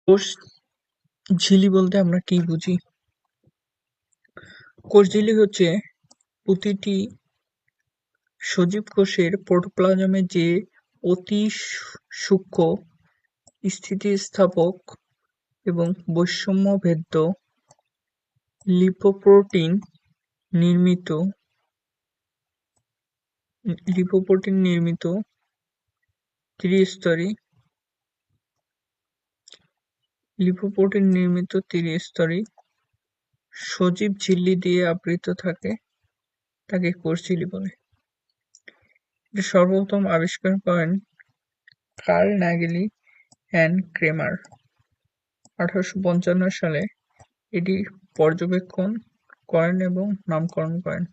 কোষ ঝিলি বলতে আমরা কি বুঝি? কোষ ঝিলি হচ্ছে প্রতিটি সজীব কোষের প্রোটোপ্লাজমে যে অতি সূক্ষ্ম স্থিতিস্থাপক এবং বৈষম্য-ভেদ্য লিপোপ্রোটিন নির্মিত ত্রিস্তরী সজীব ঝিল্লি দিয়ে আবৃত থাকে, তাকে কোষ ঝিলি বলে। এটি সর্বপ্রথম আবিষ্কার করেন কার্ল নাগেলি অ্যান্ড ক্রেমার 1855 সালে এটি পর্যবেক্ষণ করেন এবং নামকরণ করেন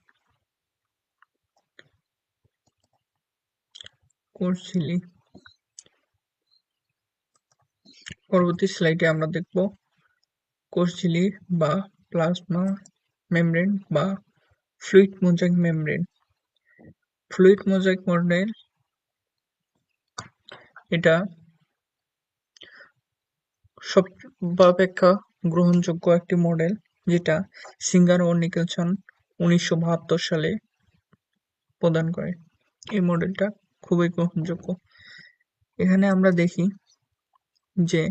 কোষ ঝিলি। পরবর্তী স্লাইডে আমরা দেখব কোষ ঝিলি বা প্লাজমা মেমব্রেন বা fluid mosaic membrane. Fluid mosaic model এটা সর্বাপেক্ষা গ্রহণযোগ্য একটি মডেল, যেটা সিঙ্গার ও নিকেলসন 1972 সালে প্রদান করে। এই মডেলটা খুবই গ্রহণযোগ্য। এখানে আমরা দেখি যে